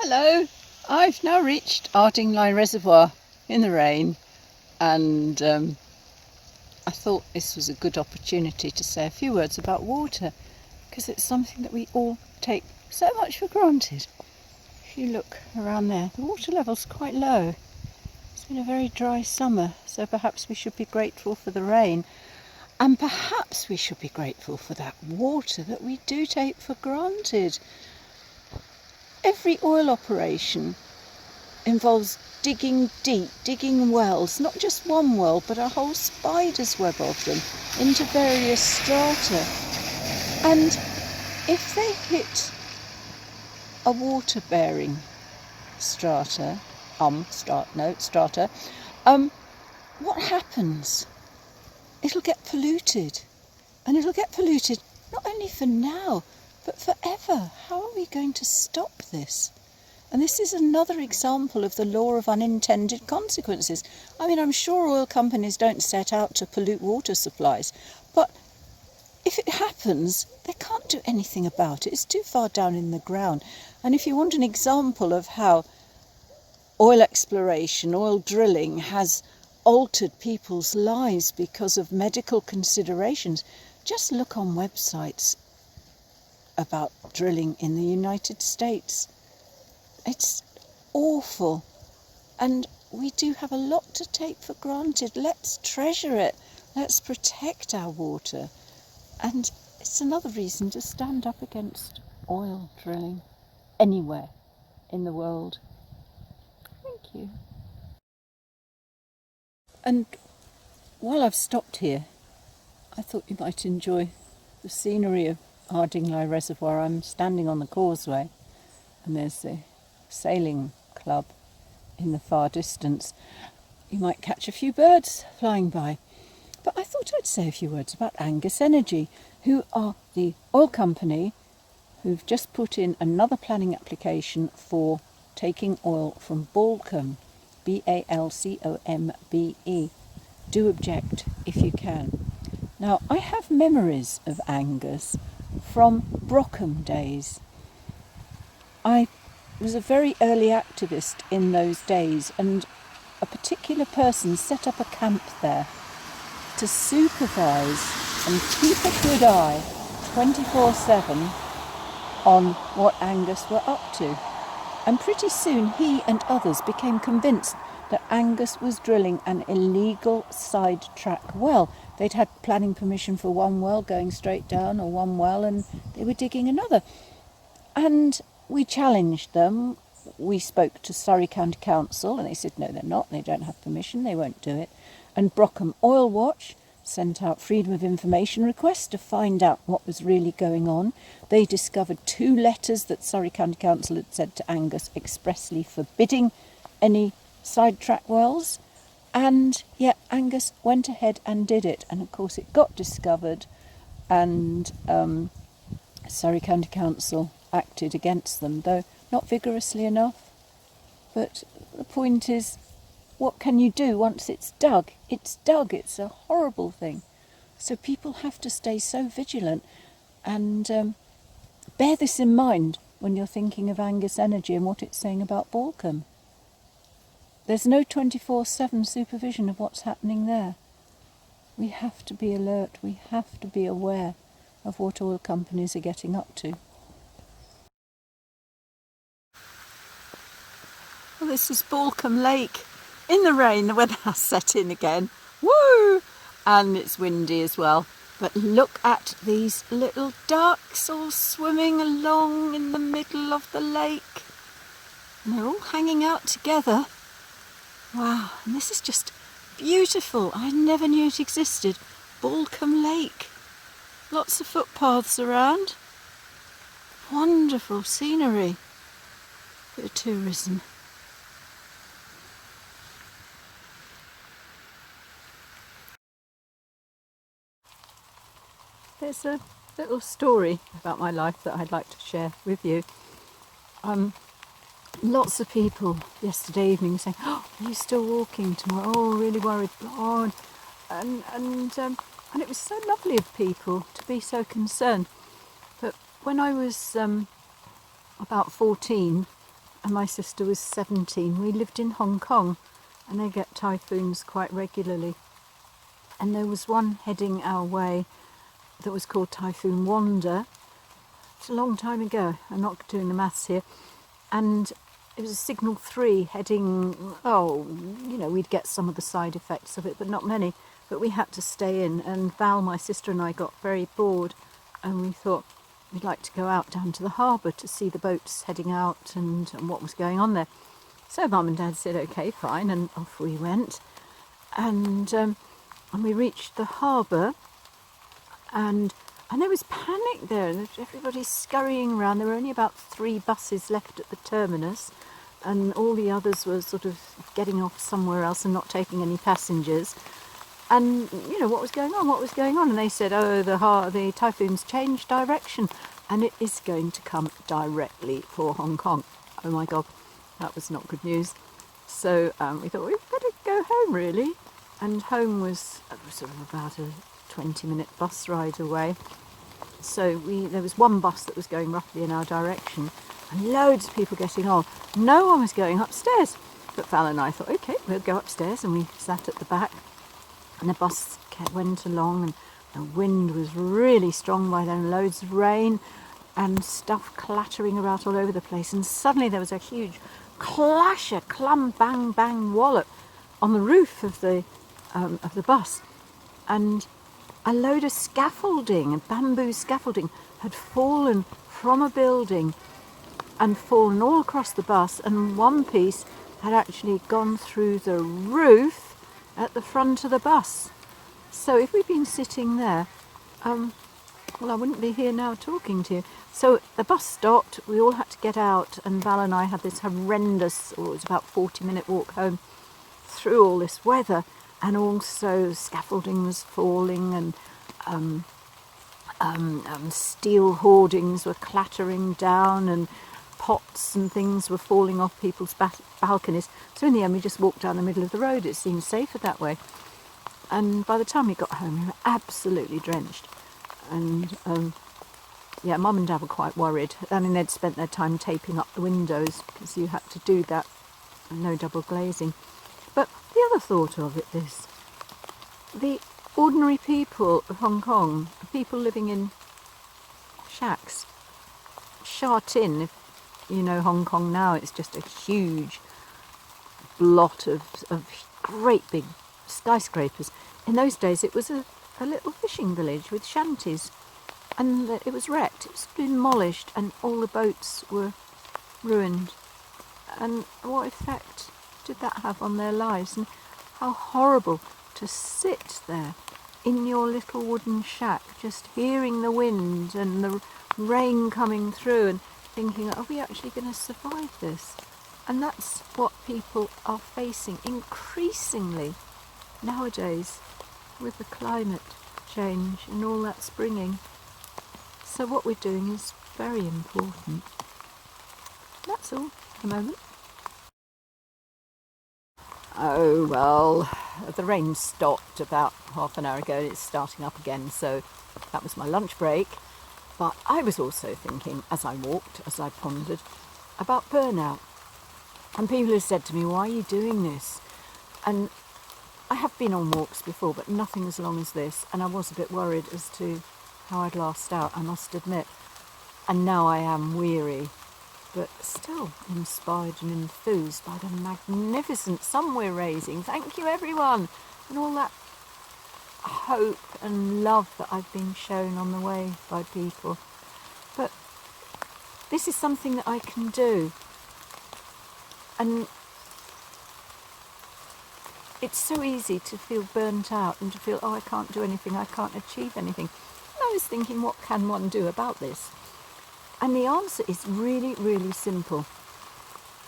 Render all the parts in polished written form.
Hello, I've now reached Ardingly Reservoir in the rain, and I thought this was a good opportunity to say a few words about water, because it's something that we all take so much for granted. If you look around there, the water level's quite low. It's been a very dry summer, so perhaps we should be grateful for the rain, and perhaps we should be grateful for that water that we do take for granted. Every oil operation involves digging deep, digging wells, not just one well, but a whole spider's web of them, into various strata. And if they hit a water-bearing strata, what happens? It'll get polluted. And it'll get polluted not only for now, but forever. How are we going to stop this? And this is another example of the law of unintended consequences. I mean, I'm sure oil companies don't set out to pollute water supplies, but if it happens, they can't do anything about it. It's too far down in the ground. And if you want an example of how oil exploration, oil drilling has altered people's lives because of medical considerations, just look on websites about drilling in the United States. It's awful, and we do have a lot to take for granted. Let's treasure it. Let's protect our water. And it's another reason to stand up against oil drilling anywhere in the world. Thank you. And while I've stopped here, I thought you might enjoy the scenery of Ardingly Reservoir. I'm standing on the causeway, and there's the sailing club in the far distance. You might catch a few birds flying by. But I thought I'd say a few words about Angus Energy, who are the oil company who've just put in another planning application for taking oil from Balcombe, Balcombe. Do object if you can. Now, I have memories of Angus from Brockham days. I was a very early activist in those days, and a particular person set up a camp there to supervise and keep a good eye 24/7 on what Angus were up to. And pretty soon he and others became convinced that Angus was drilling an illegal sidetrack well. They'd had planning permission for one well going straight down, or one well, and they were digging another. And we challenged them. We spoke to Surrey County Council, and they said, no, they're not. They don't have permission. They won't do it. And Brockham Oil Watch sent out Freedom of Information requests to find out what was really going on. They discovered 2 letters that Surrey County Council had sent to Angus expressly forbidding any sidetrack wells. And yet Angus went ahead and did it. And of course it got discovered, and Surrey County Council acted against them, though not vigorously enough. But the point is, what can you do once it's dug? It's dug. It's a horrible thing. So people have to stay so vigilant, and bear this in mind when you're thinking of Angus Energy and what it's saying about Balcombe. There's no 24/7 supervision of what's happening there. We have to be alert. We have to be aware of what oil companies are getting up to. Well, this is Balcombe Lake in the rain. The weather has set in again. Woo! And it's windy as well. But look at these little ducks all swimming along in the middle of the lake. And they're all hanging out together. Wow, and this is just beautiful. I never knew it existed. Balcombe Lake. Lots of footpaths around. Wonderful scenery. Bit of tourism. There's a little story about my life that I'd like to share with you. Lots of people yesterday evening saying, "Oh, are you still walking tomorrow? Oh, really worried." Oh, and it was so lovely of people to be so concerned. But when I was about 14, and my sister was 17. We lived in Hong Kong, and they get typhoons quite regularly. And there was one heading our way that was called Typhoon Wanda. It's a long time ago, I'm not doing the maths here. And it was a signal 3 heading, we'd get some of the side effects of it, but not many. But we had to stay in, and Val, my sister, and I got very bored, and we thought we'd like to go out down to the harbour to see the boats heading out and what was going on there. So Mum and Dad said, OK, fine, and off we went. And we reached the harbour, and there was panic there, and everybody scurrying around. There were only about 3 buses left at the terminus, and all the others were sort of getting off somewhere else and not taking any passengers. And, what was going on? And they said, the typhoon's changed direction, and it is going to come directly for Hong Kong. Oh my God, that was not good news. So we thought, we'd better go home, really. And home was sort of about a 20-minute bus ride away. So there was one bus that was going roughly in our direction, and loads of people getting on. No one was going upstairs. But Val and I thought, OK, we'll go upstairs, and we sat at the back. And the bus went along, and the wind was really strong by then, loads of rain and stuff clattering about all over the place. And suddenly there was a huge clash, a clum, bang, bang, wallop on the roof of the bus. And a load of scaffolding, bamboo scaffolding, had fallen from a building and fallen all across the bus, and one piece had actually gone through the roof at the front of the bus. So if we'd been sitting there, I wouldn't be here now talking to you. So the bus stopped, we all had to get out, and Val and I had this horrendous, it was about 40-minute walk home through all this weather, and also scaffolding was falling, and steel hoardings were clattering down, and pots and things were falling off people's balconies. So in the end we just walked down the middle of the road. It seemed safer that way. And by the time we got home we were absolutely drenched. And Mum and Dad were quite worried. I mean, they'd spent their time taping up the windows because you had to do that, and no double glazing. But the other thought of it is the ordinary people of Hong Kong, people living in shacks, Sha Tin, if you know Hong Kong now, it's just a huge blot of great big skyscrapers. In those days it was a little fishing village with shanties, and it was wrecked, it was demolished, and all the boats were ruined. And what effect did that have on their lives? And how horrible to sit there in your little wooden shack, just hearing the wind and the rain coming through, and thinking, are we actually going to survive this? And that's what people are facing increasingly nowadays with the climate change and all that's bringing. So what we're doing is very important. That's all for the moment. Oh, well, the rain stopped about half an hour ago. It's starting up again, so that was my lunch break. But I was also thinking, as I walked, as I pondered, about burnout. And people have said to me, why are you doing this? And I have been on walks before, but nothing as long as this. And I was a bit worried as to how I'd last out, I must admit. And now I am weary, but still inspired and enthused by the magnificent sun we're raising. Thank you, everyone. And all that hope and love that I've been shown on the way by people. But this is something that I can do, and it's so easy to feel burnt out and to feel, I can't do anything, I can't achieve anything. And I was thinking, what can one do about this? And the answer is really, really simple.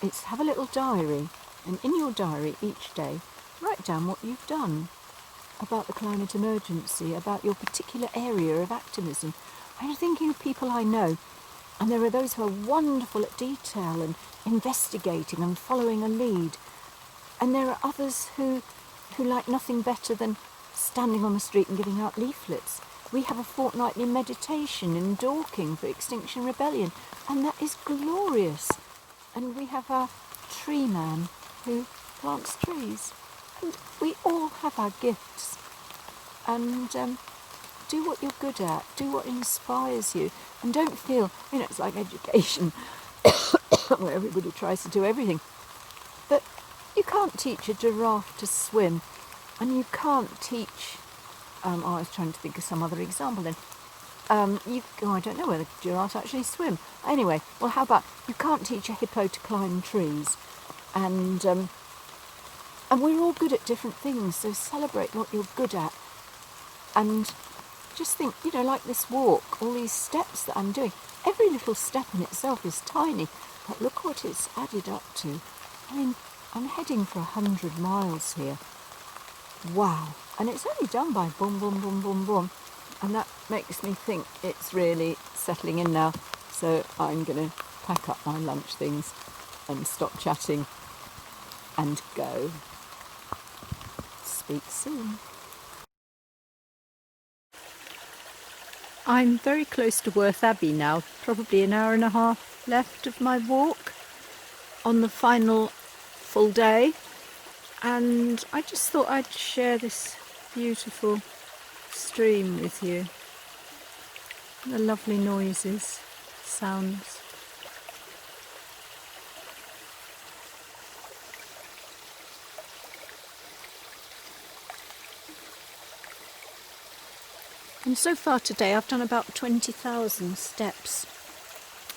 It's have a little diary, and in your diary each day write down what you've done about the climate emergency, about your particular area of activism. I'm thinking of people I know, and there are those who are wonderful at detail and investigating and following a lead, and there are others who like nothing better than standing on the street and giving out leaflets. We have a fortnightly meditation in Dorking for Extinction Rebellion, and that is glorious. and we have our tree man who plants trees. And we all have our gifts, and do what you're good at, do what inspires you, and don't feel, it's like education where everybody tries to do everything. But you can't teach a giraffe to swim, and you can't teach, I was trying to think of some other example then. I don't know whether giraffes actually swim. Anyway, well, how about you can't teach a hippo to climb trees, and we're all good at different things, so celebrate what you're good at, and just think, like this walk, all these steps that I'm doing, every little step in itself is tiny, but look what it's added up to. I'm heading for 100 miles here. Wow. And it's only done by boom, boom, boom, boom, boom. And that makes me think it's really settling in now. So I'm going to pack up my lunch things and stop chatting and go. Speak soon. I'm very close to Worth Abbey now, probably an hour and a half left of my walk on the final full day, and I just thought I'd share this beautiful stream with you. The lovely noises, sounds. And so far today I've done about 20,000 steps.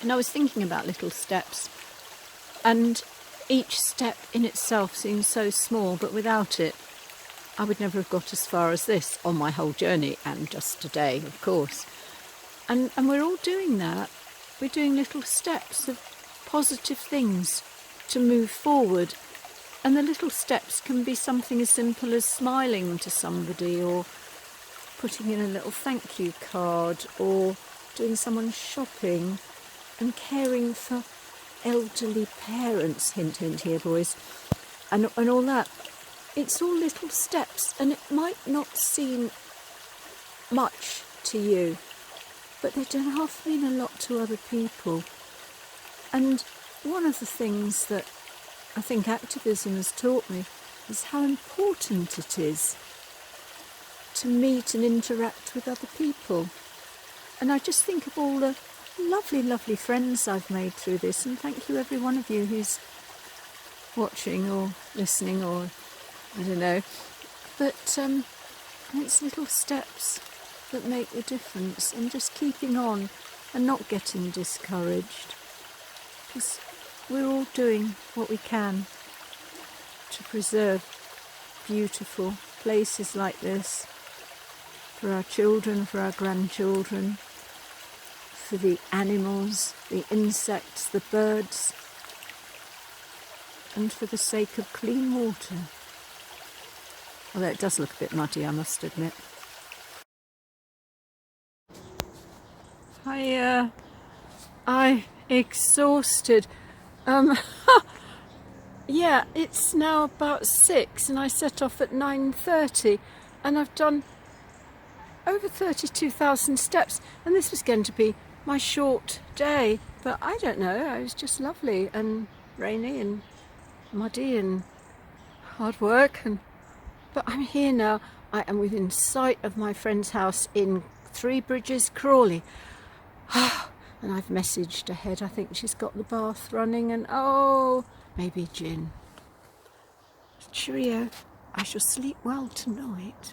And I was thinking about little steps, and each step in itself seems so small, but without it I would never have got as far as this on my whole journey, and just today, of course. And we're all doing that. We're doing little steps of positive things to move forward. And the little steps can be something as simple as smiling to somebody, or putting in a little thank you card, or doing someone's shopping, and caring for elderly parents, hint hint here boys, and all that. It's all little steps, and it might not seem much to you, but they do half mean a lot to other people. And one of the things that I think activism has taught me is how important it is to meet and interact with other people. And I just think of all the lovely, lovely friends I've made through this, and thank you every one of you who's watching or listening, or I don't know. But it's little steps that make the difference, and just keeping on and not getting discouraged, because we're all doing what we can to preserve beautiful places like this for our children, for our grandchildren, for the animals, the insects, the birds, and for the sake of clean water. Although it does look a bit muddy, I must admit. I'm exhausted. Yeah, it's now about 6 and I set off at 9:30, and I've done over 32,000 steps, and this was going to be my short day, but I don't know, it was just lovely and rainy and muddy and hard work, but I'm here now. I am within sight of my friend's house in Three Bridges, Crawley. And I've messaged ahead, I think she's got the bath running, and maybe gin. Cheerio, I shall sleep well tonight.